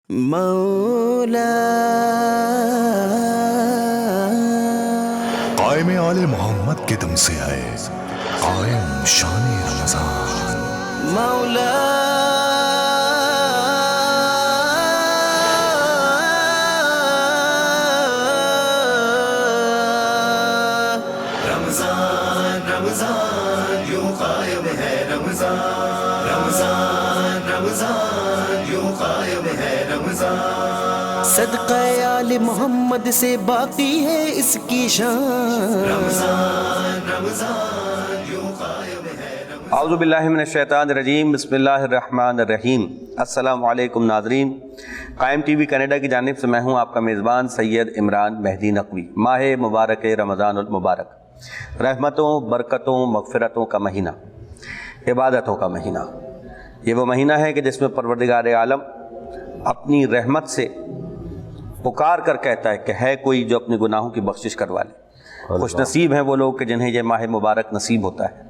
مولا قائم آل محمد کے دم سے آئے قائم شان رمضان مولا رمضان رمضان یوں قائم ہے رمضان رمضان رمضان یوں قائم ہے رمضان صدقہ آل محمد سے باقی ہے اس کی شان رمضان رمضان یوں قائم ہے رمضان اعوذ باللہ من الشیطان الرجیم بسم اللہ الرحمن الرحیم السلام علیکم ناظرین، قائم ٹی وی کینیڈا کی جانب سے میں ہوں آپ کا میزبان سید عمران مہدی نقوی۔ ماہ مبارک رمضان المبارک رحمتوں، برکتوں، مغفرتوں کا مہینہ، عبادتوں کا مہینہ، یہ وہ مہینہ ہے کہ جس میں پروردگار عالم اپنی رحمت سے پکار کر کہتا ہے کہ ہے کوئی جو اپنے گناہوں کی بخشش کروا لے۔ خوش نصیب ہیں وہ لوگ کہ جنہیں یہ ماہ مبارک نصیب ہوتا ہے۔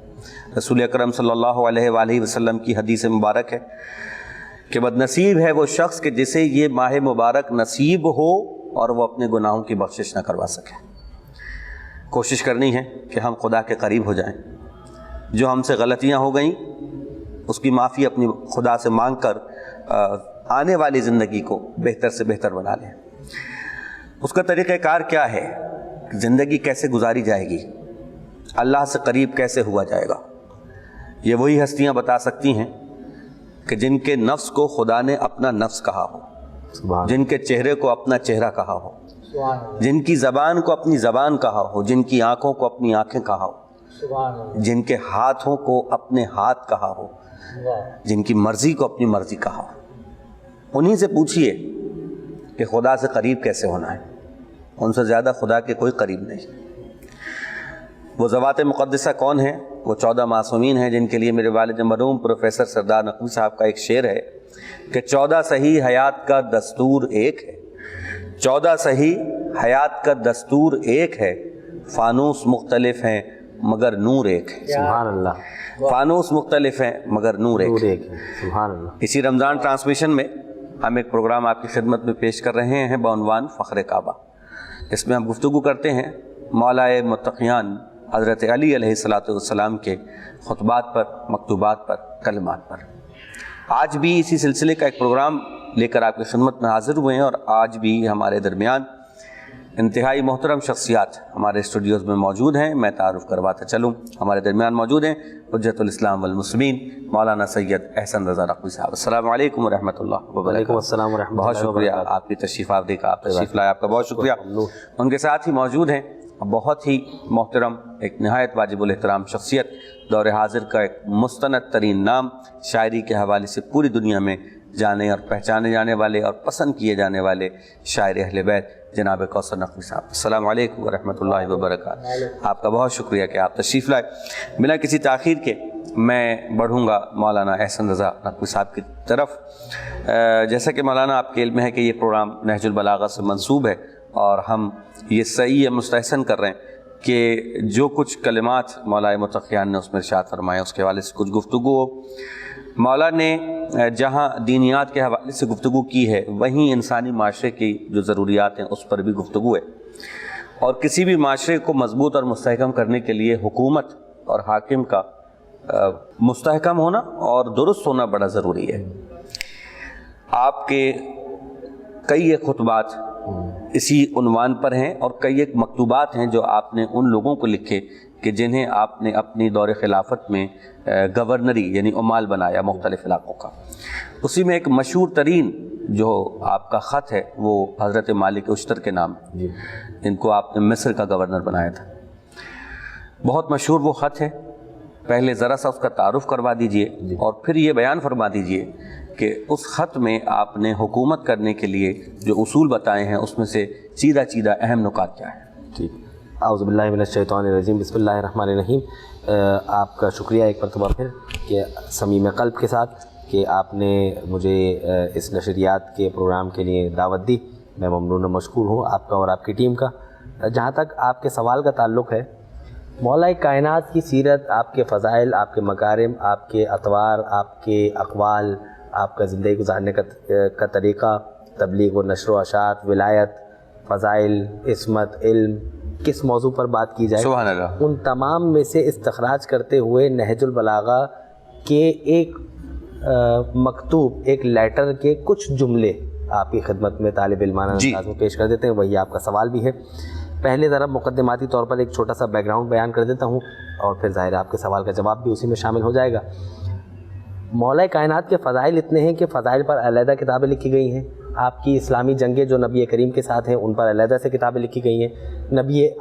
رسول اکرم صلی اللہ علیہ وآلہ وسلم کی حدیث مبارک ہے کہ بد نصیب ہے وہ شخص کہ جسے یہ ماہ مبارک نصیب ہو اور وہ اپنے گناہوں کی بخشش نہ کروا سکے۔ کوشش کرنی ہے کہ ہم خدا کے قریب ہو جائیں، جو ہم سے غلطیاں ہو گئیں اس کی معافی اپنی خدا سے مانگ کر آنے والی زندگی کو بہتر سے بہتر بنا لیں۔ اس کا طریقہ کار کیا ہے، زندگی کیسے گزاری جائے گی، اللہ سے قریب کیسے ہوا جائے گا، یہ وہی ہستیاں بتا سکتی ہیں کہ جن کے نفس کو خدا نے اپنا نفس کہا ہو، جن کے چہرے کو اپنا چہرہ کہا ہو، جن کی زبان کو اپنی زبان کہا ہو، جن کی آنکھوں کو اپنی آنکھیں کہا ہو، جن کے ہاتھوں کو اپنے ہاتھ کہا ہو، جن کی مرضی کو اپنی مرضی کہا ہو۔ انہی سے پوچھئے کہ خدا سے قریب کیسے ہونا ہے، ان سے زیادہ خدا کے کوئی قریب نہیں۔ وہ ذوات مقدسہ کون ہیں؟ وہ 14 معصومین ہیں جن کے لیے میرے والد مرحوم پروفیسر سردار نقوی صاحب کا ایک شعر ہے کہ 14 صحیح حیات کا دستور ایک ہے، 14 صحیح حیات کا دستور ایک ہے، فانوس مختلف ہیں مگر نور ایک ہے۔ سبحان اللہ۔ فانوس مختلف ہیں مگر نور ایک ہے۔ سبحان اللہ۔ اسی رمضان ٹرانسمیشن میں ہم ایک پروگرام آپ کی خدمت میں پیش کر رہے ہیں بعنوان فخر کعبہ۔ اس میں ہم گفتگو کرتے ہیں مولائے متقیان حضرت علی علیہ السلام کے خطبات پر، مکتوبات پر، کلمات پر۔ آج بھی اسی سلسلے کا ایک پروگرام لے کر آپ کی خدمت میں حاضر ہوئے ہیں، اور آج بھی ہمارے درمیان انتہائی محترم شخصیات ہمارے اسٹوڈیوز میں موجود ہیں۔ میں تعارف کرواتا چلوں، ہمارے درمیان موجود ہیں حجت الاسلام والمسلمین مولانا سید احسن رضا نقوی صاحب۔ السلام علیکم ورحمۃ اللہ وبرکاتہ۔ وعلیکم السلام ورحمۃ اللہ بہت شکریہ آپ کی تشریف آوری کا، آپ تشریف لائے، آپ کا بہت شکریہ۔ ان کے ساتھ ہی موجود ہیں بہت ہی محترم، ایک نہایت واجب الاحترام شخصیت، دور حاضر کا ایک مستند ترین نام، شاعری کے حوالے سے پوری دنیا میں جانے اور پہچانے جانے والے اور پسند کیے جانے والے شاعر اہل بیت جناب کوثر نقوی صاحب۔ السلام علیکم ورحمۃ اللہ وبرکاتہ۔ آپ کا بہت شکریہ کہ آپ تشریف لائے۔ بنا کسی تاخیر کے میں بڑھوں گا مولانا احسن رضا نقوی صاحب کی طرف۔ جیسا کہ مولانا آپ کے علم ہے کہ یہ پروگرام نہج البلاغہ سے منسوب ہے، اور ہم یہ صحیح مستحسن کر رہے ہیں کہ جو کچھ کلمات مولائے متقیان نے اس میں ارشاد فرمائے اس کے حوالے سے کچھ گفتگو ہو۔ مولا نے جہاں دینیات کے حوالے سے گفتگو کی ہے، وہیں انسانی معاشرے کی جو ضروریات ہیں اس پر بھی گفتگو ہے، اور کسی بھی معاشرے کو مضبوط اور مستحکم کرنے کے لیے حکومت اور حاکم کا مستحکم ہونا اور درست ہونا بڑا ضروری ہے۔ آپ کے کئی ایک خطبات اسی عنوان پر ہیں، اور کئی ایک مکتوبات ہیں جو آپ نے ان لوگوں کو لکھے کہ جنہیں آپ نے اپنی دور خلافت میں گورنری یعنی عمال بنایا مختلف علاقوں کا۔ اسی میں ایک مشہور ترین جو آپ کا خط ہے وہ حضرت مالک اشتر کے نام، جن کو آپ نے مصر کا گورنر بنایا تھا۔ بہت مشہور وہ خط ہے، پہلے ذرا سا اس کا تعارف کروا دیجئے اور پھر یہ بیان فرما دیجئے کہ اس خط میں آپ نے حکومت کرنے کے لیے جو اصول بتائے ہیں اس میں سے چیدہ اہم نکات کیا ہیں؟ ٹھیک۔ اعوذ باللہ من الشیطان الرجیم، بسم اللہ الرحمن الرحیم۔ آپ کا شکریہ ایک مرتبہ پھر کہ صمیم قلب کے ساتھ کہ آپ نے مجھے اس نشریات کے پروگرام کے لیے دعوت دی۔ میں ممنون و مشکور ہوں آپ کا اور آپ کی ٹیم کا۔ جہاں تک آپ کے سوال کا تعلق ہے، مولا کائنات کی سیرت، آپ کے فضائل، آپ کے مکارم، آپ کے اطوار، آپ کے اقوال، آپ کا زندگی گزارنے کا طریقہ، تبلیغ و نشر و اشاعت، ولایت، فضائل، عصمت، علم، کس موضوع پر بات کی جائے، سبحان اللہ، ان تمام میں سے استخراج کرتے ہوئے نہج البلاغہ کے ایک مکتوب، ایک لیٹر کے کچھ جملے آپ کی خدمت میں طالب علمانہ انداز میں پیش کر دیتے ہیں. وہی آپ کا سوال بھی ہے. پہلے ذرا مقدماتی طور پر ایک چھوٹا سا بیک گراؤنڈ بیان کر دیتا ہوں اور پھر ظاہر ہے آپ کے سوال کا جواب بھی اسی میں شامل ہو جائے گا. مولا کائنات کے فضائل اتنے ہیں کہ فضائل پر علیحدہ کتابیں لکھی گئی ہیں. آپ کی اسلامی جنگیں جو نبی کریم کے ساتھ ہیں ان پر علیحدہ سے کتابیں لکھی گئی ہیں.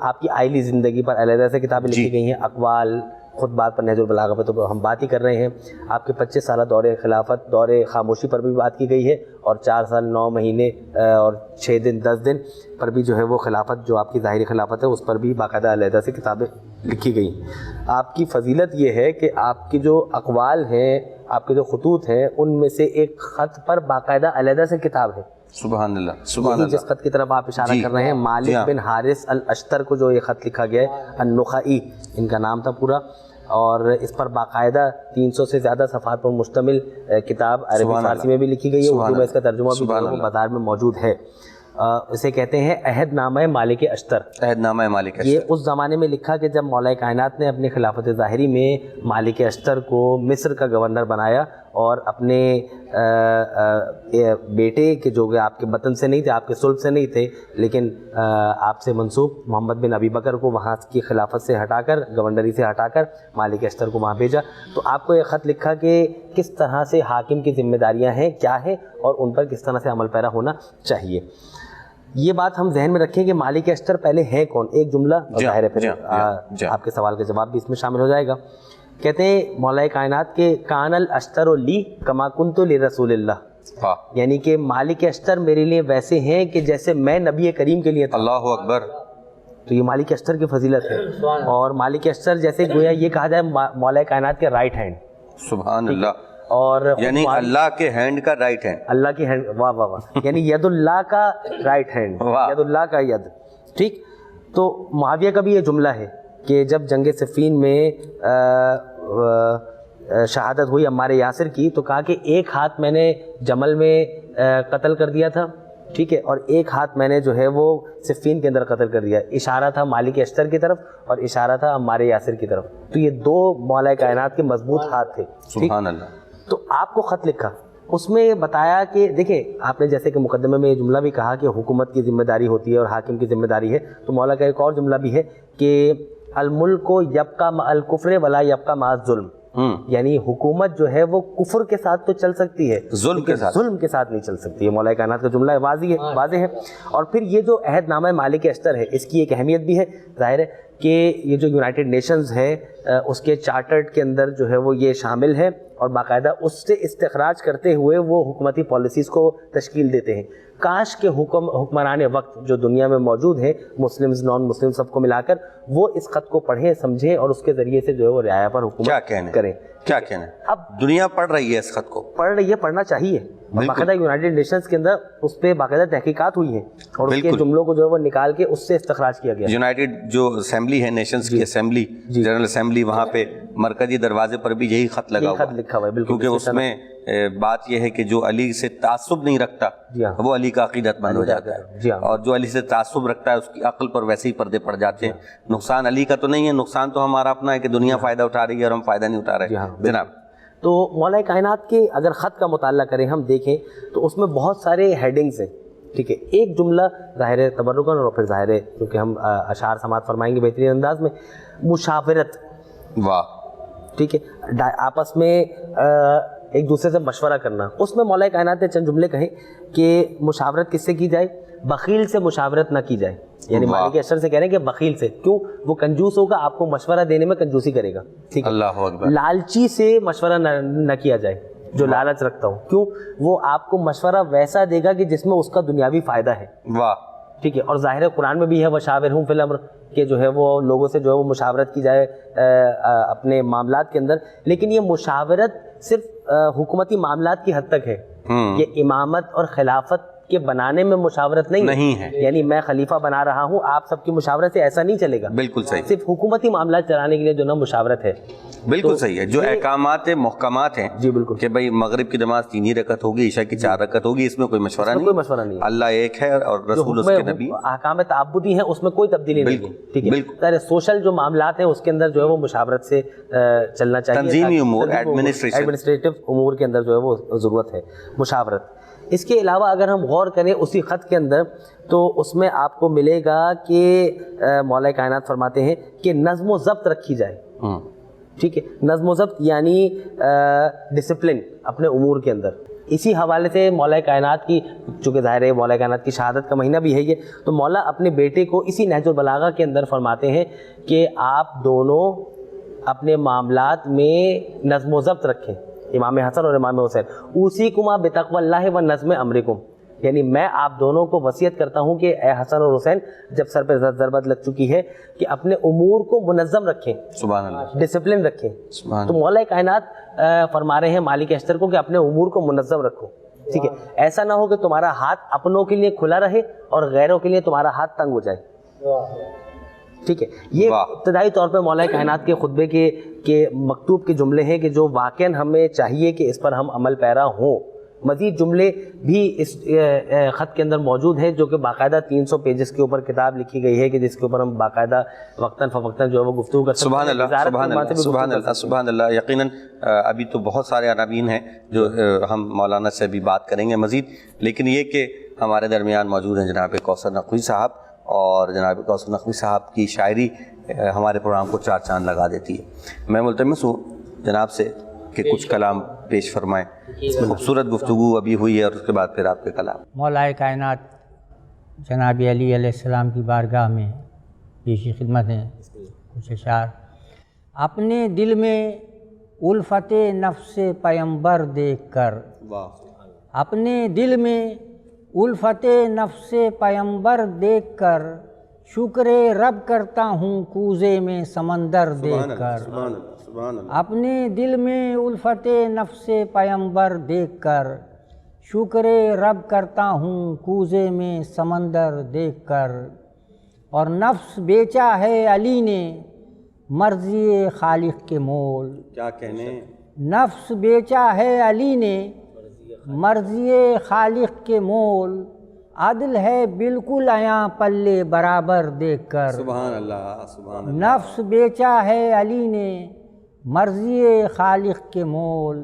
آپ کی آئلی زندگی پر علیحدہ سے کتابیں لکھی گئی ہیں. اقوال، خطبات پر نہج البلاغہ پہ تو ہم بات ہی کر رہے ہیں. آپ کے 25 سالہ دور خلافت، دور خاموشی پر بھی بات کی گئی ہے اور 4 سال 9 مہینے اور 6 دن 10 دن پر بھی جو ہے وہ خلافت، جو آپ کی ظاہری خلافت ہے، اس پر بھی باقاعدہ علیحدہ سے کتابیں لکھی گئی. آپ کی فضیلت یہ ہے کہ آپ کی جو اقوال ہیں، آپ کے جو خطوط ہیں، ان میں سے ایک خط پر باقاعدہ علیحدہ سے کتاب ہے. سبحان اللہ، سبحان اللہ. جس خط کی طرف آپ اشارہ کر رہے ہیں، مالک بن حارث الاشتر کو جو یہ خط لکھا گیا ہے، النخعی ان کا نام تھا پورا، اور اس پر باقاعدہ 300 سے زیادہ صفحات پر مشتمل کتاب عربی فارسی میں بھی لکھی گئی ہے. اردو میں اس کا ترجمہ بھی بازار میں موجود ہے. اسے کہتے ہیں عہد نامہ مالک اشتر. عہد نامہ مالک اشتر یہ اس زمانے میں لکھا کہ جب مولا کائنات نے اپنی خلافت ظاہری میں مالک اشتر کو مصر کا گورنر بنایا اور اپنے بیٹے کے جو کہ آپ کے وطن سے نہیں تھے، آپ کے صلب سے نہیں تھے، لیکن آپ سے منسوب محمد بن ابی بکر کو وہاں کی خلافت سے ہٹا کر، گورنری سے ہٹا کر مالک اشتر کو وہاں بھیجا. تو آپ کو یہ خط لکھا کہ کس طرح سے حاکم کی ذمہ داریاں ہیں، کیا ہے، اور ان پر کس طرح سے عمل پیرا ہونا چاہیے. یہ بات ہم ذہن میں رکھیں کہ مالک اشتر پہلے ہے کون. ایک جملہ ظاہر ہے، پھر آپ کے سوال کا جواب بھی اس میں شامل ہو جائے گا. کہتے ہیں مولا کائنات کے کان الاشتر لی کما کنت لرسول اللہ، یعنی کہ مالک اشتر میرے لیے ویسے ہیں کہ جیسے میں نبی کریم کے لیے تھا. اللہ اکبر. تو یہ مالک اشتر کی فضیلت ہے. اور مالک اشتر جیسے گویا یہ کہا جائے مولا کائنات کے رائٹ ہینڈ. سبحان اللہ. اور یعنی اللہ کے ہینڈ کا رائٹ ہینڈ. اللہ کے ہینڈ، واہ واہ واہ، یعنی ید اللہ کا رائٹ ہینڈ، ید اللہ کا ید. ٹھیک. تو معاویہ کا بھی یہ جملہ ہے کہ جب جنگ صفین میں شہادت ہوئی عمار یاسر کی تو کہا کہ ایک ہاتھ میں نے جمل میں قتل کر دیا تھا، ٹھیک ہے، اور ایک ہاتھ میں نے جو ہے وہ صفین کے اندر قتل کر دیا. اشارہ تھا مالک اشتر کی طرف اور اشارہ تھا عمار یاسر کی طرف. تو یہ دو مولا کائنات کے مضبوط ہاتھ تھے. سبحان اللہ. تو آپ کو خط لکھا، اس میں بتایا کہ دیکھیں، آپ نے جیسے کہ مقدمے میں یہ جملہ بھی کہا کہ حکومت کی ذمہ داری ہوتی ہے اور حاکم کی ذمہ داری ہے، تو مولا کا ایک اور جملہ بھی ہے کہ الملک یبقى مع الکفر ولا یبقى مع الظلم. یعنی حکومت جو ہے وہ کفر کے ساتھ تو چل سکتی ہے، ظلم کے ساتھ نہیں چل سکتی ہے. مولا کائنات کا جملہ واضح ہے. اور پھر یہ جو عہد نامہ مالک اشتر ہے، اس کی ایک اہمیت بھی ہے. ظاہر ہے کہ یہ جو یونائٹڈ نیشنز ہے اس کے چارٹرڈ کے اندر جو ہے وہ یہ شامل ہے اور باقاعدہ اس سے استخراج کرتے ہوئے وہ حکومتی پالیسیز کو تشکیل دیتے ہیں. کاش کے حکمران وقت جو دنیا میں موجود ہیں، مسلمز نان مسلم سب کو ملا کر، وہ اس خط کو پڑھیں، سمجھیں اور اس کے ذریعے سے جو ہے وہ رعایا پر حکومت کریں. کیا کہنا ہے؟ اب دنیا پڑھ رہی ہے اس خط کو، پڑھ رہی ہے، پڑھنا چاہیے. باقاعدہ یونائٹڈ نیشنز کے اندر اس پہ باقاعدہ تحقیقات ہوئی ہیں اور اس کے جملوں کو جو ہے وہ نکال کے اس سے استخراج کیا گیا. یونائٹڈ جو اسمبلی ہے، نیشنز کی اسمبلی، جنرل اسمبلی، وہاں پہ مرکزی دروازے پر بھی یہی خط لگا ہوا ہے، کیونکہ اس میں بات یہ ہے کہ جو علی سے تعصب نہیں رکھتا وہ علی کا عقیدت مند ہو جاتا ہے، اور جو علی سے تعصب رکھتا ہے اس کی عقل پر ویسے ہی پردے پڑ جاتے ہیں. نقصان علی کا تو نہیں ہے، نقصان تو ہمارا اپنا ہے کہ دنیا فائدہ اٹھا رہی ہے اور ہم فائدہ نہیں اٹھا رہے. جناب، تو مولا کائنات کے اگر خط کا مطالعہ کریں، ہم دیکھیں تو اس میں بہت سارے ہیڈنگز ہیں. ٹھیک ہے، ایک جملہ ظاہر ہے تبرکاً اور پھر ظاہر ہے کیونکہ ہم اشعار سماعت فرمائیں گے بہترین انداز میں، مشاورت. واہ. ٹھیک ہے، آپس میں ایک دوسرے سے مشورہ کرنا. اس میں مولا کائنات نے چند جملے کہیں کہ مشاورت کس سے کی جائے؟ بخیل سے مشاورت نہ کی جائے. یعنی مالک اشتر سے کہہ رہے ہیں کہ بخیل سے. کیوں؟ وہ کنجوس ہوگا، آپ کو مشورہ دینے میں کنجوسی کرے گا. ٹھیک ہے. اللہ اکبر. لالچی سے مشورہ نہ کیا جائے، جو لالچ رکھتا ہو. کیوں؟ وہ آپ کو مشورہ ویسا دے گا کہ جس میں اس کا دنیاوی فائدہ ہے. واہ. ٹھیک ہے. اور ظاہر قرآن میں بھی ہے وشاورہم فی الامر، کہ جو ہے وہ لوگوں سے جو ہے وہ مشاورت کی جائے اپنے معاملات کے اندر. لیکن یہ مشاورت صرف حکومتی معاملات کی حد تک ہے. یہ امامت اور خلافت کے بنانے میں مشاورت نہیں ہے، یعنی میں خلیفہ بنا رہا ہوں، آپ سب کی مشاورت سے ایسا نہیں چلے گا. بالکل صحیح، صرف حکومتی معاملات چلانے کے لیے جو نا مشاورت ہے. بالکل صحیح ہے. جو احکامات محکمات ہیں جی بالکل کہ بھائی مغرب کی نماز 3 ہی رکعت ہوگی، عشاء کی 4 رکعت ہوگی، اس میں کوئی مشورہ نہیں، کوئی مشورہ نہیں. اللہ ایک ہے اور رسول اس کے نبی. احکام تعبدی ہیں اس میں کوئی تبدیلی نہیں ہے. ٹھیک ہے. سارے سوشل جو معاملات ہیں اس کے اندر جو ہے وہ مشاورت سے چلنا چاہیے. تنظیمی امور، ایڈمنسٹریٹو امور کے اندر جو ہے وہ ضرورت ہے مشاورت. اس کے علاوہ اگر ہم غور کریں اسی خط کے اندر تو اس میں آپ کو ملے گا کہ مولا کائنات فرماتے ہیں کہ نظم و ضبط رکھی جائے. ٹھیک ہے. نظم و ضبط یعنی ڈسپلن اپنے امور کے اندر. اسی حوالے سے مولا کائنات کی، چونکہ ظاہر ہے مولا کائنات کی شہادت کا مہینہ بھی ہے یہ، تو مولا اپنے بیٹے کو اسی نہج البلاغہ کے اندر فرماتے ہیں کہ آپ دونوں اپنے معاملات میں نظم و ضبط رکھیں. امام حسن اور امام حسین، اوصیکما بتقوی اللہ و نظم امرکم، یعنی میں آپ دونوں کو وصیت کرتا ہوں کہ اے حسن اور حسین جب سر پہ ضربت لگ چکی ہے کہ اپنے امور کو منظم رکھیں، سبحان اللہ، ڈسپلن رکھیں. تو مولا کائنات فرما رہے ہیں مالک اشتر کو کہ اپنے امور کو منظم رکھو. ٹھیک ہے. ایسا نہ ہو کہ تمہارا ہاتھ اپنوں کے لیے کھلا رہے اور غیروں کے لیے تمہارا ہاتھ تنگ ہو جائے. ٹھیک ہے. یہ ابتدائی طور پہ مولا کائنات کے خطبے کے مکتوب کے جملے ہیں کہ جو واقعاً ہمیں چاہیے کہ اس پر ہم عمل پیرا ہوں. مزید جملے بھی اس خط کے اندر موجود ہیں جو کہ باقاعدہ 300 پیجز کے اوپر کتاب لکھی گئی ہے کہ جس کے اوپر ہم باقاعدہ وقتاً فوقتاً جو ہے وہ گفتگو کر سکتے ہیں. سبحان اللہ، سبحان اللہ، سبحان اللہ، سبحان اللہ. یقیناً ابھی تو بہت سارے عناوین ہیں جو ہم مولانا سے بھی بات کریں گے مزید، لیکن یہ کہ ہمارے درمیان موجود ہیں جناب کوثر نقوی صاحب، اور جناب کوثر نقوی صاحب کی شاعری ہمارے پروگرام کو 4 چاند لگا دیتی ہے. میں ملتمس ہوں جناب سے کہ کچھ کلام پیش فرمائیں. خوبصورت گفتگو ابھی ہوئی ہے اور اس کے بعد پھر آپ کے کلام. مولا کائنات جناب علی علیہ السلام کی بارگاہ میں پیشی خدمت ہیں کچھ اشعار. اپنے دل میں الفت نفس پیمبر دیکھ کر، اپنے دل میں الفت نفس پیمبر دیکھ کر شکر رب کرتا ہوں کوزے میں سمندر دیکھ کر. اپنے دل میں الفت نفس پیمبر دیکھ کر شکر رب کرتا ہوں کوزے میں سمندر دیکھ کر. اور نفس بیچا ہے علی نے مرضی خالق کے مول. کیا کہنے؟ نفس بیچا ہے علی نے مرضی خالق کے مول. عدل ہے بالکل عیاں پلے برابر دیکھ کر. سبحان اللہ، سبحان اللہ. نفس بیچا ہے علی نے مرضی خالق کے مول.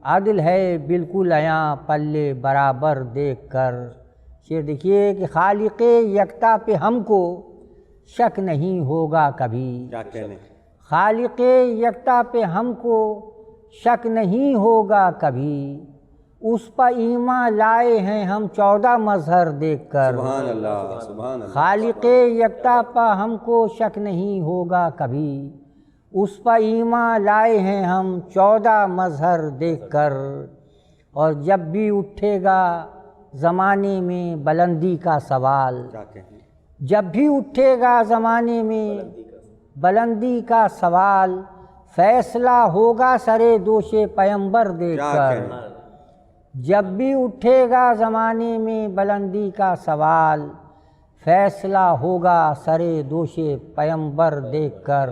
عدل ہے بالکل عیاں پلے برابر دیکھ کر. شعر دیکھیے کہ خالق یکتا پہ ہم کو شک نہیں ہوگا کبھی. کیا کہنے؟ خالق یکتا پہ ہم کو شک نہیں ہوگا کبھی. اس پر ایمان لائے ہیں ہم 14 مظہر دیکھ کر. سبحان اللہ، سبحان اللہ. خالق یکتا پر ہم کو شک نہیں ہوگا کبھی. اس پر ایمان لائے ہیں ہم 14 مظہر دیکھ کر. اور جب بھی اٹھے گا زمانے میں بلندی کا سوال، کیا کہیں؟ جب بھی اٹھے گا زمانے میں بلندی کا سوال، فیصلہ ہوگا سرے دوش پیمبر دیکھ کر. جب بھی اٹھے گا زمانے میں بلندی کا سوال، فیصلہ ہوگا سرے دوش پیمبر دیکھ کر.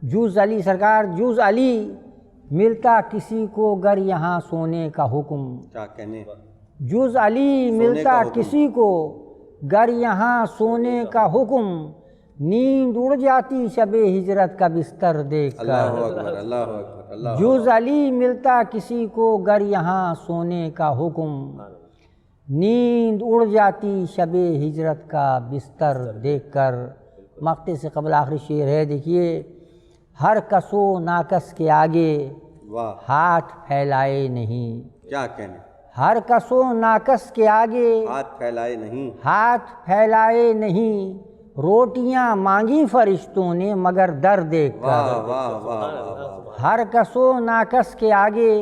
جز علی سرکار، جز علی ملتا کسی کو گر یہاں سونے کا حکم. کیا کہنے؟ جز علی ملتا کسی کو گر یہاں سونے کا حکم. نیند اڑ جاتی شب ہجرت کا بستر دیکھ کر. اللہ اکبر، اللہ اکبر، اللہ. جز علی ملتا کسی کو گر یہاں سونے کا حکم. نیند اڑ جاتی شب ہجرت کا بستر دیکھ کر. مقطع سے قبل آخری شعر ہے دیکھیے. ہر کس و ناکس کے آگے ہاتھ پھیلائے نہیں. کیا کہنے؟ ہر کس و ناکس کے آگے ہاتھ پھیلائے نہیں. ہاتھ پھیلائے نہیں. روٹیاں مانگی فرشتوں نے مگر در دیکھ کر. واہ واہ واہ. ہر کس و ناکس کے آگے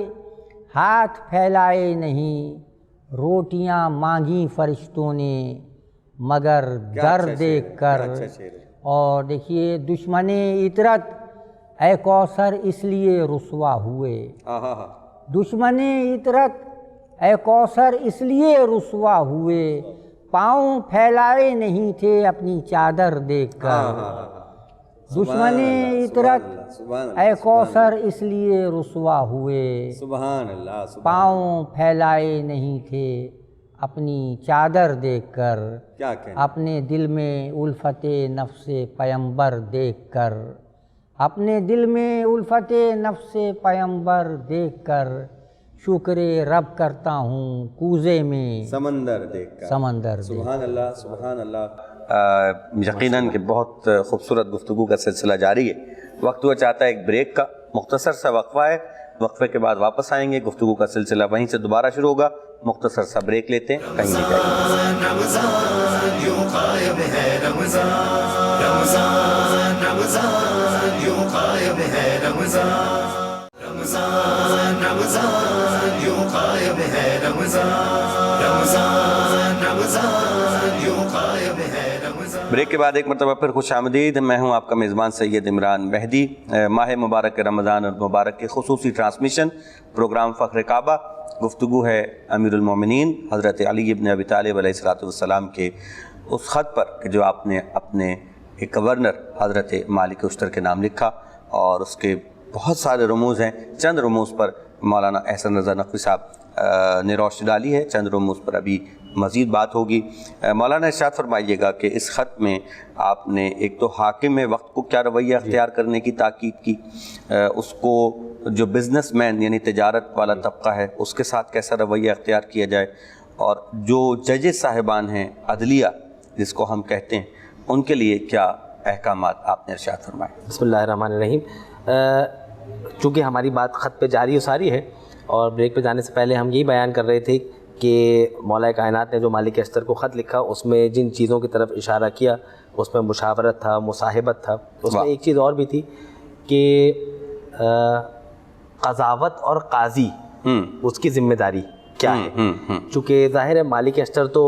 ہاتھ پھیلائے نہیں. روٹیاں مانگی فرشتوں نے مگر در دیکھ کر. اور دیکھیے دشمن عطرت اے کوثر اس لیے رسوا ہوئے. دشمن عطرت اے کوثر اس لیے رسوا ہوئے پاؤں پھیلائے نہیں تھے اپنی چادر دیکھ کر، دشمن عطرت اے کوثر اس لیے رسوا ہوئے سبحان اللہ، پاؤں پھیلائے نہیں تھے اپنی چادر دیکھ کر، کیا کہنا، اپنے دل میں الفت نفس پیمبر دیکھ کر، اپنے دل میں الفت نفس پیمبر دیکھ کر شکر رب کرتا ہوں کوزے میں سمندر دیکھ کر، سمندر دیکھ سبحان اللہ، سبحان اللہ۔ یقیناً کہ بہت خوبصورت گفتگو کا سلسلہ جاری ہے، وقت ہوا چاہتا ہے ایک بریک کا، مختصر سا وقفہ ہے، وقفے کے بعد واپس آئیں گے، گفتگو کا سلسلہ وہیں سے دوبارہ شروع ہوگا، مختصر سا بریک لیتے ہیں، کہیں نہیں جائیں۔ رمضان یوں قائم ہے رمضان، رمضان رمضان یوں قائم ہے رمضان، رمضان رمضان یوں قائم ہے رمضان، رمضان رمضان یوں قائم ہے رمضان۔ بریک کے بعد ایک مرتبہ پھر خوش آمدید، میں ہوں آپ کا میزبان سید عمران مہدی۔ ماہ مبارک رمضان اور مبارک کے خصوصی ٹرانسمیشن پروگرام فخر کعبہ، گفتگو ہے امیر المومنین حضرت علی ابن ابی طالب علیہ السلام کے اس خط پر کہ جو آپ نے اپنے ایک گورنر حضرت مالک اشتر کے نام لکھا، اور اس کے بہت سارے رموز ہیں، چند رموز پر مولانا احسن رضا نقوی صاحب نے روشنی ڈالی ہے، چند رموز پر ابھی مزید بات ہوگی۔ مولانا ارشاد فرمائیے گا کہ اس خط میں آپ نے ایک تو حاکم وقت کو کیا رویہ اختیار کرنے کی تاکید کی، اس کو جو بزنس مین یعنی تجارت والا طبقہ ہے اس کے ساتھ کیسا رویہ اختیار کیا جائے، اور جو ججز صاحبان ہیں عدلیہ جس کو ہم کہتے ہیں ان کے لیے کیا احکامات آپ نے ارشاد فرمائے۔ بسم اللہ الرحمن الرحیم۔ چونکہ ہماری بات خط پہ جاری و ساری ہے، اور بریک پہ جانے سے پہلے ہم یہی بیان کر رہے تھے کہ مولا کائنات نے جو مالک اشتر کو خط لکھا اس میں جن چیزوں کی طرف اشارہ کیا اس میں مشاورت تھا، مصاحبت تھا، اس میں ایک چیز اور بھی تھی کہ قضاوت اور قاضی اس کی ذمہ داری کیا ہے۔ چونکہ ظاہر ہے مالک اشتر تو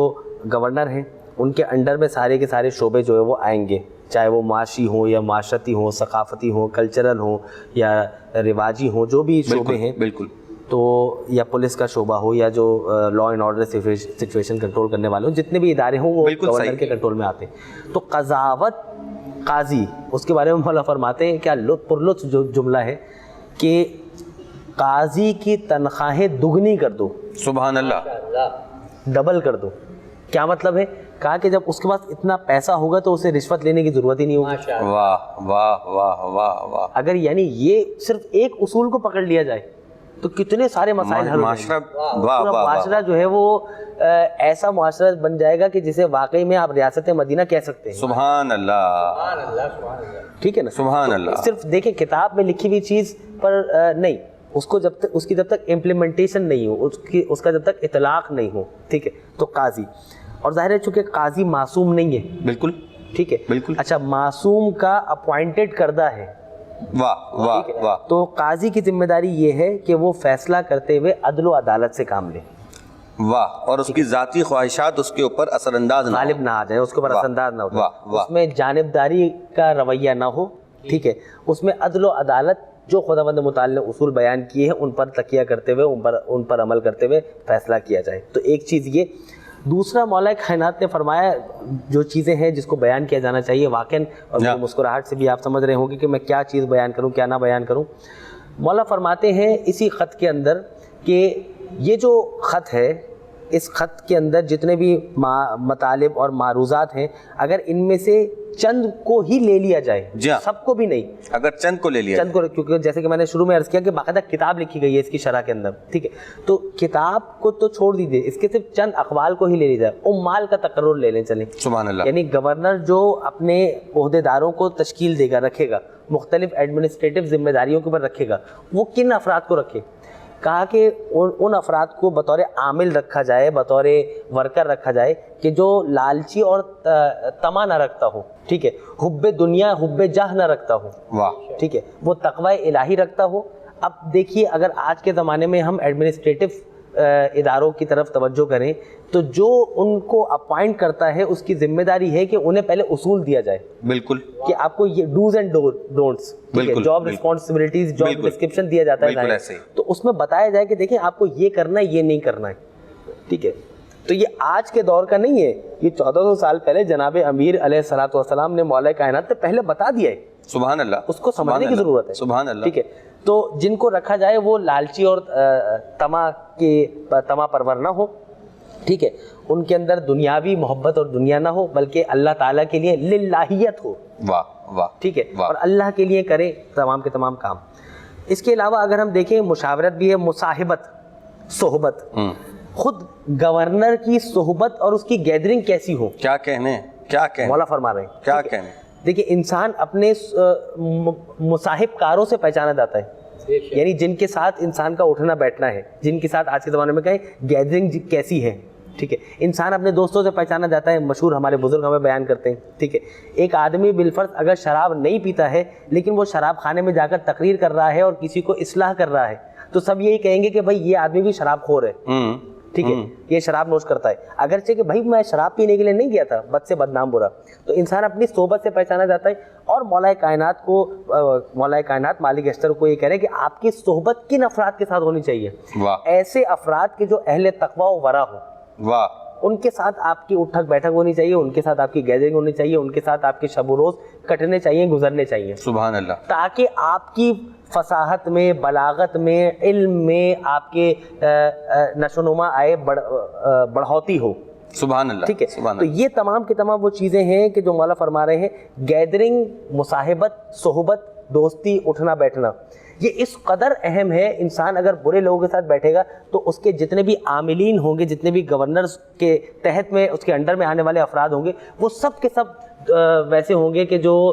گورنر ہیں، ان کے انڈر میں سارے کے سارے شعبے جو ہے وہ آئیں گے، چاہے وہ معاشی ہوں یا معاشرتی ہوں، ثقافتی ہوں، کلچرل ہوں یا رواجی ہوں، جو بھی شعبے ہیں، بالکل، تو یا پولیس کا شعبہ ہو یا جو law and order situation control کرنے والے ہوں، جتنے بھی ادارے ہوں وہ گورنر کے کنٹرول میں آتے ہیں۔ تو قضاوت قاضی اس کے بارے میں مولا فرماتے ہیں، کیا پرلطف جو جملہ ہے کہ قاضی کی تنخواہیں دگنی کر دو، سبحان اللہ، ڈبل کر دو۔ کیا مطلب ہے؟ کہا کہ جب اس کے پاس اتنا پیسہ ہوگا تو اسے رشوت لینے کی ضرورت ہی نہیں ہوگی۔ واہ واہ واہ واہ واہ۔ اگر یعنی یہ صرف ایک اصول کو پکڑ لیا جائے تو کتنے سارے مسائل حل ہو جائیں گے۔ پورا معاشرہ جو ہے وہ ایسا معاشرہ بن جائے گا کہ جسے واقعی میں آپ ریاست مدینہ کہہ سکتے ہیں۔ سبحان اللہ، ٹھیک ہے نا؟ سبحان اللہ۔ صرف دیکھیں کتاب میں لکھی ہوئی چیز پر نہیں، اس کو جب تک اس کی جب تک امپلیمنٹیشن نہیں ہو، اس کا جب تک اطلاق نہیں ہو، ٹھیک ہے، تو قاضی، اور ظاہر ہے چونکہ قاضی معصوم نہیں ہے، بالکل ٹھیک ہے، بالکل، اچھا معصوم کا اپوائنٹڈ کردہ ہے، واہ واہ واہ۔ تو قاضی کی ذمہ داری یہ ہے کہ وہ فیصلہ کرتے ہوئے عدل و عدالت سے کام لے، واہ، اور اس کی ذاتی خواہشات اس کے اوپر اثر انداز نہ ہو، غالب نہ آ جائیں، اس کے اوپر اثر انداز نہ ہو، واہ واہ، اس میں جانبداری کا رویہ نہ ہو، ٹھیک ہے، اس میں عدل و عدالت جو خداوند متعال نے اصول بیان کیے ہیں ان پر تکیہ کرتے ہوئے ان پر عمل کرتے ہوئے فیصلہ کیا جائے۔ تو ایک چیز یہ۔ دوسرا مولا کائنات نے فرمایا جو چیزیں ہیں جس کو بیان کیا جانا چاہیے واقعاً، اور مسکراہٹ سے بھی آپ سمجھ رہے ہوں گے کہ میں کیا چیز بیان کروں کیا نہ بیان کروں۔ مولا فرماتے ہیں اسی خط کے اندر کہ یہ جو خط ہے، اس خط کے اندر جتنے بھی مطالب اور معروضات ہیں، اگر ان میں سے چند کو ہی لے لیا جائے، سب کو بھی نہیں، اگر چند کو لے لیا چند کو، کیونکہ جیسے کہ میں نے شروع میں عرض کیا کہ باقاعدہ کتاب لکھی گئی ہے اس کی شرح کے اندر، ٹھیک ہے، تو کتاب کو تو چھوڑ دیجیے، اس کے صرف چند اقوال کو ہی لے لیا جائے، عمال کا تقرر لے لیں چلیں، سبحان اللہ، یعنی گورنر جو اپنے عہدیداروں کو تشکیل دے گا، رکھے گا، مختلف ایڈمنسٹریٹو ذمہ داریوں کے اوپر رکھے گا، وہ کن افراد کو رکھے؟ کہا کہ ان افراد کو بطور عامل رکھا جائے، بطور ورکر رکھا جائے کہ جو لالچی اور طمع نہ رکھتا ہو، ٹھیک ہے، حب دنیا حب جاہ نہ رکھتا ہو، واہ، ٹھیک ہے، وہ تقوی الہی رکھتا ہو۔ اب دیکھیے اگر آج کے زمانے میں ہم ایڈمنسٹریٹو اداروں کی طرف توجہ کریں تو جو ان کو اپوائنٹ کرتا ہے اس کی ذمہ داری ہے کہ انہیں پہلے اصول دیا جائے، بالکل، کہ آپ کو یہ dos and don'ts, job responsibilities, job description دیا جاتا ہے، تو اس میں بتایا جائے کہ دیکھیں آپ کو یہ کرنا ہے، یہ نہیں کرنا ہے، ٹھیک ہے. تو یہ آج کے دور کا نہیں ہے, یہ 1400 سال پہلے جناب امیر علیہ الصلوۃ والسلام نے مولا کائنات نے پہلے بتا دیا ہے. سبحان اللہ, اس کو سمجھنے کی ضرورت ہے. سبحان اللہ. ٹھیک ہے, تو جن کو رکھا جائے وہ لالچی اور طمع پرور نہ ہو. ٹھیک ہے, ان کے اندر دنیاوی محبت اور دنیا نہ ہو, بلکہ اللہ تعالیٰ کے لیے للہیت ہو. واہ واہ. ٹھیک ہے, اور اللہ کے لیے کرے تمام کے تمام کام. اس کے علاوہ اگر ہم دیکھیں مشاورت بھی ہے, مصاحبت, صحبت. خود گورنر کی صحبت اور اس کی گیدرنگ کیسی ہو, کیا کہنے, کیا کہنے مولا فرما رہے ہیں, کیا کہنے. دیکھیں انسان اپنے مصاحب کاروں سے پہچانا جاتا ہے, یعنی جن کے ساتھ انسان کا اٹھنا بیٹھنا ہے, جن کے ساتھ آج کے زمانے میں کہیں گیدرنگ کیسی ہے. ٹھیک ہے, انسان اپنے دوستوں سے پہچانا جاتا ہے. مشہور ہمارے بزرگ ہمیں بیان کرتے ہیں. ٹھیک ہے, ایک آدمی بالفرض اگر شراب نہیں پیتا ہے لیکن وہ شراب خانے میں جا کر تقریر کر رہا ہے اور کسی کو اصلاح کر رہا ہے, تو سب یہی کہیں گے کہ بھائی یہ آدمی بھی شراب خور ہے. ٹھیک ہے, یہ شراب نوش کرتا ہے, اگرچہ کہ بھائی میں شراب پینے کے لیے نہیں گیا تھا, بد سے بدنام برا. تو انسان اپنی صحبت سے پہچانا جاتا ہے. اور مولا کائنات مالک اشتر کو یہ کہہ رہے ہیں کہ آپ کی صحبت کن افراد کے ساتھ ہونی چاہیے. ایسے افراد کے جو اہل تقوی و ورع ہو, واہ, ان کے ساتھ آپ کی اٹھک بیٹھک ہونی چاہیے, ان کے ساتھ آپ کی گیدرنگ ہونی چاہیے, ان کے ساتھ آپ کے شب و روز کٹنے چاہیے, گزرنے چاہیے. سبحان اللہ. تاکہ آپ کی فصاحت میں, بلاغت میں, علم میں آپ کے نشو و نما آئے, بڑھوتی ہو. سبحان اللہ. ٹھیک ہے, سبحان تو اللہ. یہ تمام کی تمام وہ چیزیں ہیں کہ جو مولا فرما رہے ہیں. گیدرنگ, مصاحبت, صحبت, دوستی, اٹھنا بیٹھنا, یہ اس قدر اہم ہے. انسان اگر برے لوگوں کے ساتھ بیٹھے گا تو اس کے جتنے بھی عاملین ہوں گے, جتنے بھی گورنرز کے تحت میں اس کے انڈر میں آنے والے افراد ہوں گے, وہ سب کے سب ویسے ہوں گے کہ جو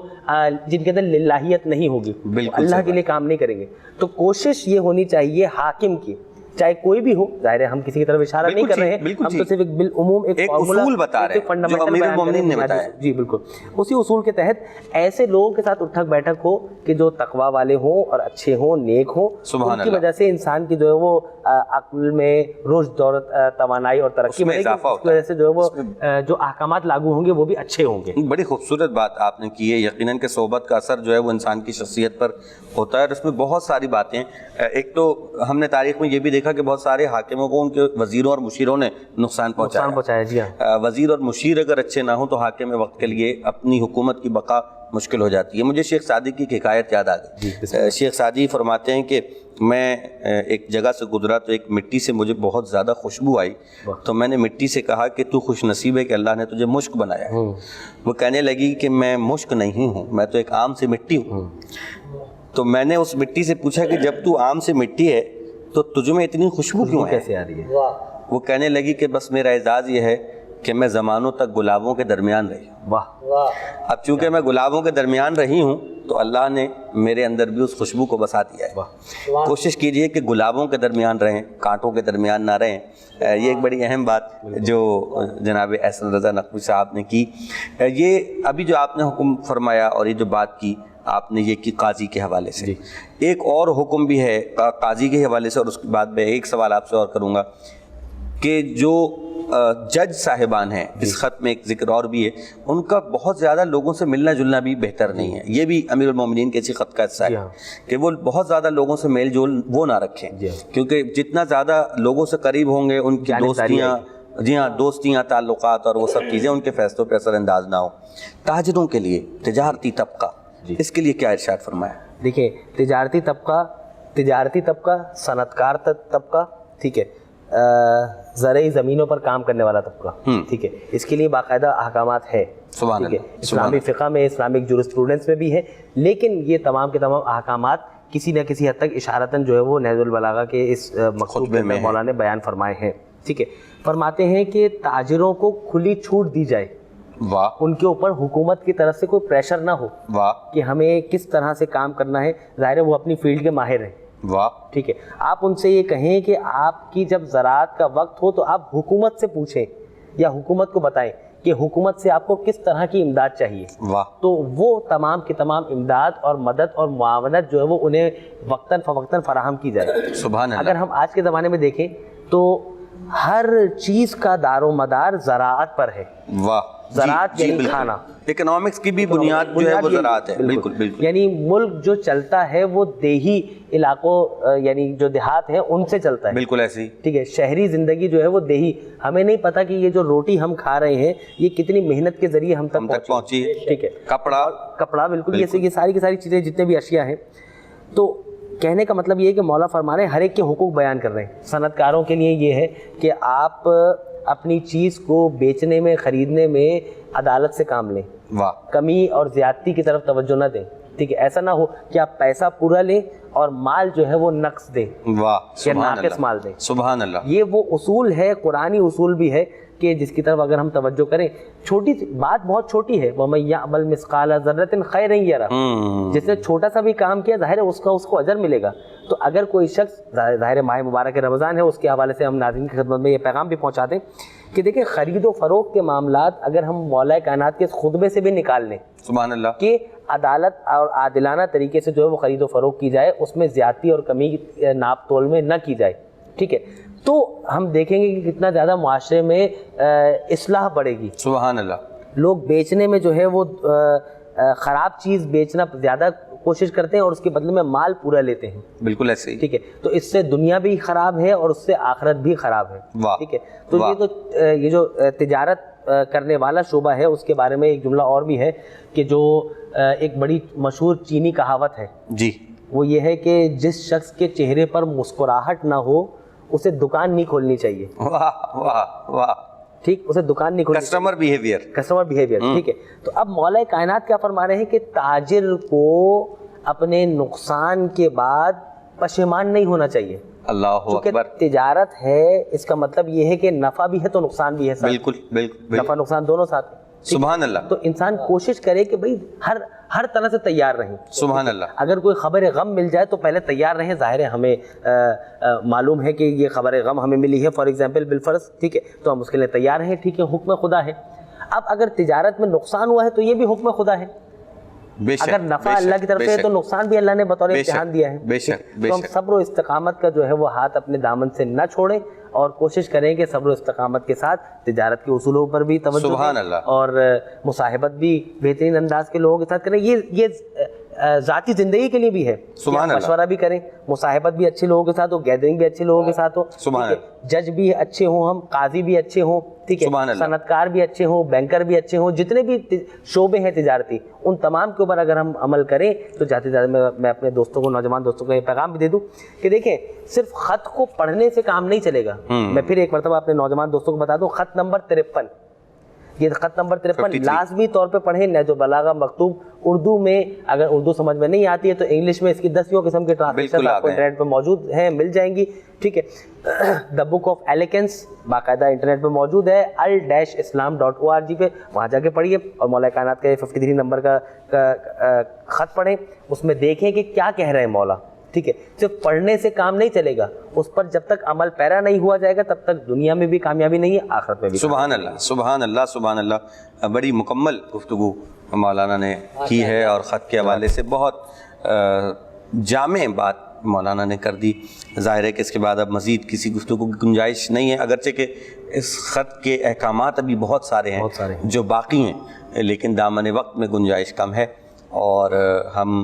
جن کے اندر للہیت نہیں ہوگی, اللہ کے لیے کام نہیں کریں گے. تو کوشش یہ ہونی چاہیے حاکم کی, چاہے کوئی بھی ہو. ظاہر ہے ہم کسی کی طرف اشارہ نہیں کر رہے ہیں, ہم تو صرف ایک بالعموم ایک اصول بتا رہے ہیں جو امیر المومنین نے بتایا. جی بالکل, اسی اصول کے تحت ایسے لوگوں کے ساتھ اٹھک بیٹھک ہو کہ جو تقوی والے ہوں اور اچھے ہوں, نیک ہوں. ان کی وجہ سے انسان کی جو ہے وہ عقل میں رشد اور توانائی اور ترقی میں اضافہ ہوتا ہے. اس کی وجہ سے جو ہے وہ جو احکامات لاگو ہوں گے وہ بھی اچھے ہوں گے. بڑی خوبصورت بات آپ نے کی ہے. یقیناً کہ صحبت کا اثر جو ہے وہ انسان کی شخصیت پر ہوتا ہے, اور اس میں بہت ساری باتیں. ایک تو ہم نے تاریخ میں یہ بھی دیکھا کہ بہت سارے حاکموں کو ان کے وزیروں اور مشیروں نے نقصان پہنچایا. جی ہاں, وزیر اور مشیر اگر اچھے نہ ہوں تو حاکم وقت کے لیے اپنی حکومت کی بقا مشکل ہو جاتی ہے. مجھے شیخ سعدی کی ایک حکایت یاد آ گئی. شیخ سعدی فرماتے ہیں کہ میں ایک جگہ سے گزرا تو ایک مٹی سے مجھے بہت زیادہ خوشبو آئی, تو میں نے مٹی سے کہا کہ تو خوش نصیب ہے کہ اللہ نے تجھے مشک بنایا ہے. وہ کہنے لگی کہ میں مشک نہیں ہوں, میں تو ایک عام سی مٹی ہوں. تو میں نے اس مٹی سے پوچھا کہ جب تو عام سی مٹی ہے تو تجھ میں اتنی خوشبو کیوں کیسے آ رہی ہے؟ وہ کہنے لگی کہ بس میرا اعزاز یہ ہے کہ میں زمانوں تک گلابوں کے درمیان رہی. واہ. اب چونکہ میں گلابوں کے درمیان رہی ہوں تو اللہ نے میرے اندر بھی اس خوشبو کو بسا دیا ہے. کوشش کیجئے کہ گلابوں کے درمیان رہیں, کانٹوں کے درمیان نہ رہیں. یہ ایک بڑی اہم بات جو جناب احسن رضا نقوی صاحب نے کی. یہ ابھی جو آپ نے حکم فرمایا اور یہ جو بات کی آپ نے یہ کی قاضی کے حوالے سے, ایک اور حکم بھی ہے قاضی کے حوالے سے, اور اس کے بعد میں ایک سوال آپ سے اور کروں گا کہ جو جج صاحبان ہیں, اس خط میں ایک ذکر اور بھی ہے, ان کا بہت زیادہ لوگوں سے ملنا جلنا بھی بہتر نہیں ہے. یہ بھی امیر المومنین کے اسی خط کا حصہ ہے کہ وہ بہت زیادہ لوگوں سے میل جول وہ نہ رکھیں, کیونکہ جتنا زیادہ لوگوں سے قریب ہوں گے ان کی دوستیاں, جی ہاں دوستیاں, تعلقات اور وہ سب چیزیں ان کے فیصلوں پہ اثر انداز نہ ہوں. تاجروں کے لیے, تجارتی طبقہ, اس کے لیے کیا ارشاد فرمایا؟ دیکھیں تجارتی طبقہ, صنعتکار طبقہ, ٹھیک ہے, زرعی زمینوں پر کام کرنے والا طبقہ, ٹھیک ہے, اس کے لیے باقاعدہ احکامات ہے. ٹھیک ہے, اسلامی فقہ میں, اسلامک جورسپروڈنس میں بھی ہے, لیکن یہ تمام کے تمام احکامات کسی نہ کسی حد تک اشارتاً جو ہے وہ نہج البلاغہ کے اس مکتوب میں مولانا نے بیان فرمائے ہیں. ٹھیک ہے, فرماتے ہیں کہ تاجروں کو کھلی چھوٹ دی جائے, ان کے اوپر حکومت کی طرف سے کوئی پریشر نہ ہو کہ ہمیں کس طرح سے کام کرنا ہے. ظاہر ہے وہ اپنی فیلڈ کے ماہر ہیں. ٹھیک ہے, آپ ان سے یہ کہیں کہ آپ کی جب زراعت کا وقت ہو تو آپ حکومت سے پوچھیں یا حکومت کو بتائیں کہ حکومت سے آپ کو کس طرح کی امداد چاہیے. تو وہ تمام کی تمام امداد اور مدد اور معاونت جو ہے وہ انہیں وقتاً فوقتاً فراہم کی جائے. سبحان اللہ. اگر ہم آج کے زمانے میں دیکھیں تو ہر چیز کا دار و مدار زراعت پر ہے. زراعت یعنی کھانا. اکنامکس کی بھی بنیاد جو ہے وہ زراعت ہے. بالکل بالکل. یعنی ملک جو چلتا ہے وہ دیہی علاقوں یعنی جو دیہات ہیں ان سے چلتا ہے. بالکل ایسے ہی. ٹھیک ہے. شہری زندگی جو ہے وہ دیہی. ہمیں نہیں پتہ کہ یہ جو روٹی ہم کھا رہے ہیں یہ کتنی محنت کے ذریعے ہم تک پہنچی ہے. ٹھیک ہے. کپڑا بالکل یہ ساری کی ساری چیزیں جتنے بھی اشیاء ہیں. تو کہنے کا مطلب یہ ہے کہ مولا فرما رہے ہیں ہر ایک کے حقوق بیان کر رہے ہیں. صنعت کاروں کے لیے یہ ہے کہ آپ اپنی چیز کو بیچنے میں خریدنے میں عدالت سے کام لیں. واہ. کمی اور زیادتی کی طرف توجہ نہ دیں. ٹھیک ہے. ایسا نہ ہو کہ آپ پیسہ پورا لیں اور مال جو ہے وہ نقص دیں. واہ. یا ناقص مال دیں. سبحان اللہ. یہ وہ اصول ہے, قرآنی اصول بھی ہے کہ جس کی طرف اگر ہم توجہ کریں. چھوٹی بات بہت چھوٹی ہے. وَمَن يَعْمَلْ مِثْقَالَ ذَرَّةٍ خَيْرًا يَرَهُ. جس نے چھوٹا سا بھی کام کیا ظاہر ہے اس کو اجر ملے گا. تو اگر کوئی شخص, ظاہر ماہ مبارک رمضان ہے, اس کے حوالے سے ہم ناظرین کی خدمت میں یہ پیغام بھی پہنچا دیں کہ دیکھیں خرید و فروخت کے معاملات اگر ہم مولا کائنات کے خطبے سے بھی نکال لیں سبحان اللہ کہ عدالت اور عادلانہ طریقے سے جو ہے وہ خرید و فروخت کی جائے, اس میں زیادتی اور کمی ناپ تول میں نہ کی جائے. ٹھیک ہے. تو ہم دیکھیں گے کہ کتنا زیادہ معاشرے میں اصلاح بڑھے گی. سبحان اللہ. لوگ بیچنے میں جو ہے وہ خراب چیز بیچنا زیادہ کوشش کرتے ہیں اور اس کے بدلے میں مال پورا لیتے ہیں. بالکل ایسے ہی. ٹھیک ہے. تو اس سے دنیا بھی خراب ہے اور اس سے آخرت بھی خراب ہے. ٹھیک ہے. تو یہ جو تجارت کرنے والا شعبہ ہے اس کے بارے میں ایک جملہ اور بھی ہے کہ جو ایک بڑی مشہور چینی کہاوت ہے جی, وہ یہ ہے کہ جس شخص کے چہرے پر مسکراہٹ نہ ہو اسے دکان نہیں کھولنی چاہیے. واہ واہ واہ. ٹھیک. اسے دکان نہیں کھولنی. Customer behaviour. ٹھیک ہے. تو اب مولا کائنات کیا فرما رہے ہیں کہ تاجر کو اپنے نقصان کے بعد پشیمان نہیں ہونا چاہیے. اللہ اکبر. تجارت ہے اس کا مطلب یہ ہے کہ نفع بھی ہے تو نقصان بھی ہے. بالکل بالکل. نفع نقصان دونوں ساتھ. سبحان اللہ. تو انسان کوشش کرے کہ بھئی ہر طرح سے تیار رہیں. سبحان اللہ. اگر کوئی خبر غم مل جائے تو پہلے تیار رہیں. ظاہر ہے ہمیں معلوم ہے کہ یہ خبر غم ہمیں ملی ہے فار ایگزامپل بالفرض. ٹھیک ہے. تو ہم اس کے لیے تیار ہیں. ٹھیک ہے. حکم خدا ہے. اب اگر تجارت میں نقصان ہوا ہے تو یہ بھی حکم خدا ہے. اگر نفع اللہ کی طرف سے ہے تو نقصان بھی اللہ نے بطور امتحان دیا ہے. تو ہم صبر و استقامت کا جو ہے وہ ہاتھ اپنے دامن سے نہ چھوڑیں اور کوشش کریں کہ صبر و استقامت کے ساتھ تجارت کے اصولوں پر بھی توجہ دیں اور مصاحبت بھی بہترین انداز کے لوگوں کے ساتھ کریں. یہ ذاتی زندگی کے لیے بھی ہے. مشورہ بھی کریں, مصاحبت بھی اچھے لوگوں کے ساتھ ہو, گیدرنگ بھی اچھے لوگوں کے ساتھ ہو. جج بھی اچھے ہوں, ہم قاضی بھی اچھے ہوں. ٹھیک ہے. صنعت کار بھی اچھے ہوں, بینکر بھی اچھے ہوں, جتنے بھی شعبے ہیں تجارتی ان تمام کے اوپر اگر ہم عمل کریں تو جاتے جاتے میں اپنے دوستوں کو, نوجوان دوستوں کو یہ پیغام بھی دے دوں کہ دیکھیں صرف خط کو پڑھنے سے کام نہیں چلے گا. میں پھر ایک مرتبہ اپنے نوجوان دوستوں کو بتا دوں, خط نمبر 53, یہ خط نمبر 53 لازمی طور پہ پڑھیں. نہج البلاغہ مکتوب اردو میں, اگر اردو سمجھ میں نہیں آتی ہے تو انگلش میں اس کی 10 قسم کے ٹرانسلیشن آپ کو انٹرنیٹ پہ موجود ہیں, مل جائیں گی. ٹھیک ہے. دا بک آف ایلیگنس باقاعدہ انٹرنیٹ پہ موجود ہے, al-islam.org پہ, وہاں جا کے پڑھیے اور مولا کائنات کا 53 نمبر کا خط پڑھیں. اس میں دیکھیں کہ کیا کہہ رہے ہیں مولا. ٹھیک ہے. صرف پڑھنے سے کام نہیں چلے گا, اس پر جب تک عمل پیرا نہیں ہوا جائے گا تب تک دنیا میں بھی کامیابی نہیں ہے, آخرت میں بھی. سبحان اللہ سبحان اللہ سبحان اللہ. بڑی مکمل گفتگو مولانا نے کی ہے اور خط کے حوالے سے بہت جامع بات مولانا نے کر دی. ظاہر ہے کہ اس کے بعد اب مزید کسی گفتگو کی گنجائش نہیں ہے, اگرچہ کہ اس خط کے احکامات ابھی بہت سارے ہیں جو باقی ہیں, لیکن دامن وقت میں گنجائش کم ہے اور ہم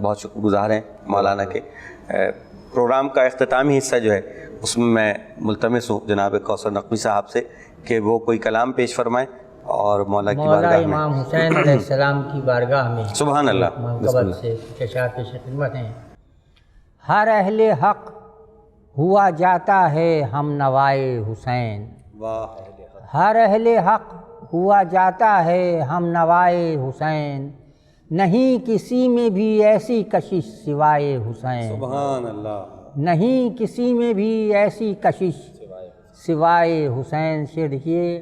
بہت شکر گزار ہیں مولانا کے. پروگرام کا اختتامی حصہ جو ہے اس میں میں ملتمس ہوں جناب کوثر نقوی صاحب سے کہ وہ کوئی کلام پیش فرمائیں اور مولا کی بارگاہ میں. امام حسین علیہ السلام کی بارگاہ میں سبحان اللہ قبل سے کچھ اشعار پیش خدمت ہیں. ہر اہل حق ہوا جاتا ہے ہم نوائے حسین, ہر اہل حق ہوا جاتا ہے ہم نوائے حسین, نہیں کسی میں بھی ایسی کشش سوائے حسین. سبحان اللہ. نہیں کسی میں بھی ایسی کشش سوائے حسین. سے دیکھیے,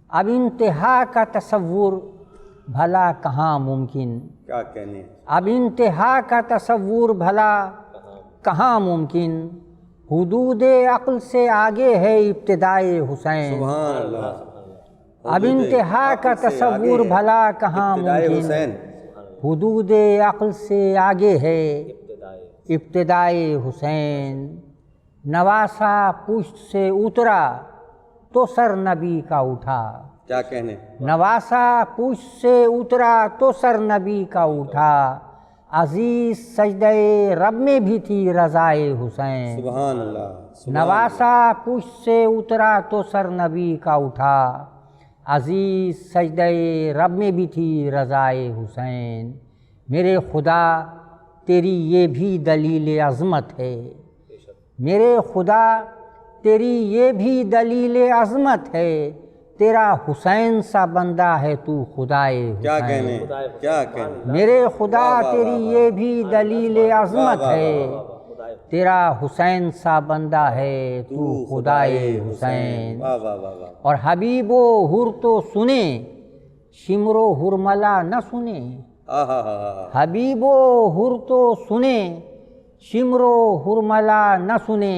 اب انتہا کا تصور بھلا کہاں ممکن, کیا کہنے, اب انتہا کا تصور بھلا کہاں ممکن, حدود عقل سے آگے ہے ابتدائے حسین. سبحان اللہ. اب انتہا کا تصور بھلا کہاں ممکن, حدود عقل سے آگے ہے ابتدائے حسین. نواسا پشت سے اترا تو سر نبی کا اٹھا, کیا کہنے؟ نواسا پوچھ سے اترا تو سر نبی کا اٹھا، عزیز سجدہ رب میں بھی تھی رضائے حسین۔ سبحان اللہ۔ نواسا پوچھ سے اترا تو سر نبی کا اٹھا، عزیز سجدہ رب میں بھی تھی رضائے حسین۔ میرے خدا تیری یہ بھی دلیل عظمت ہے، میرے خدا تیری یہ بھی دلیل عظمت ہے، تیرا حسین سا بندہ ہے تو خدائے حسین۔ کیا کہنے؟ کیا کہنے؟ میرے خدا تیری یہ بھی دلیل عظمت ہے، تیرا حسین سا بندہ ہے تو خدائے حسین۔ واہ واہ واہ واہ۔ اور حبیب و حر تو سنے، شمر و حرملا نہ سنے۔ حبیب و حر تو سنے، شمر و حرملا نہ سنے،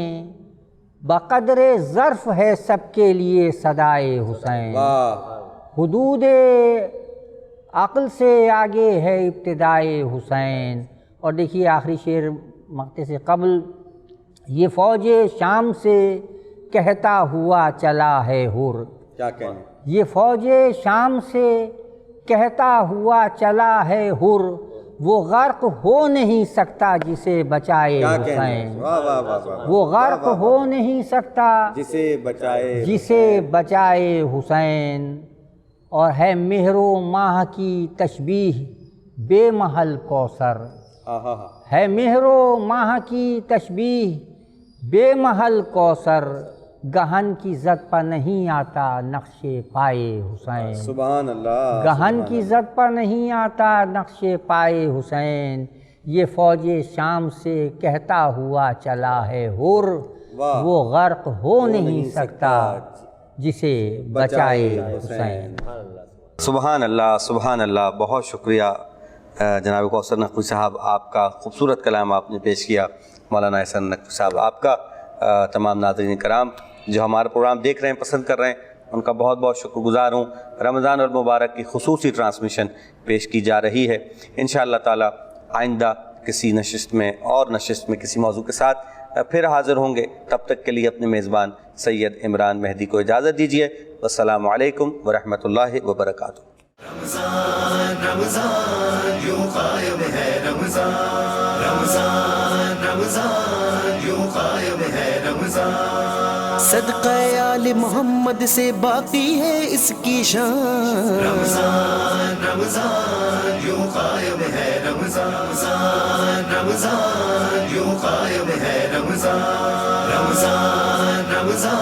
بقدر ظرف ہے سب کے لیے صدائے حسین۔ حدود عقل سے آگے ہے ابتدائے حسین۔ اور دیکھیے آخری شعر مقطع سے قبل، یہ فوج شام سے کہتا ہوا چلا ہے حر۔ کیا کہنے؟ یہ فوج شام سے کہتا ہوا چلا ہے حر، وہ غرق ہو نہیں سکتا جسے بچائے حسین۔ وہ غرق ہو نہیں سکتا جسے بچائے حسین۔ اور ہے مہر و ماہ کی تشبیہ بے محل کوثر، ہے مہر و ماہ کی تشبیہ بے محل کوثر، گہن کی زد پر نہیں آتا نقش پائے حسین۔ سبحان اللہ۔ گہن کی زد پر نہیں آتا نقش پائے حسین، یہ فوج شام سے کہتا ہوا چلا ہے حر، وہ غرق ہو نہیں سکتا جسے بچائے حسین۔ سبحان اللہ، سبحان اللہ۔ بہت شکریہ جناب کوثر نقوی صاحب، آپ کا خوبصورت کلام آپ نے پیش کیا۔ مولانا احسان نقوی صاحب، آپ کا تمام ناظرین کرام جو ہمارا پروگرام دیکھ رہے ہیں، پسند کر رہے ہیں، ان کا بہت بہت شکر گزار ہوں۔ رمضان المبارک کی خصوصی ٹرانسمیشن پیش کی جا رہی ہے۔ انشاءاللہ تعالی آئندہ کسی نشست میں کسی موضوع کے ساتھ پھر حاضر ہوں گے۔ تب تک کے لیے اپنے میزبان سید عمران مہدی کو اجازت دیجیے۔ والسلام علیکم ورحمۃ اللہ وبرکاتہ۔ رمضان رمضان یوں قائم ہے رمضان، رمضان رمضان یوں قائم ہے رمضان، صدقہ آل محمد سے باقی ہے اس کی شان۔ رمضان رمضان یوں قائم ہے رمضان، رمضان رمضان یوں قائم ہے رمضان، رمضان رمضان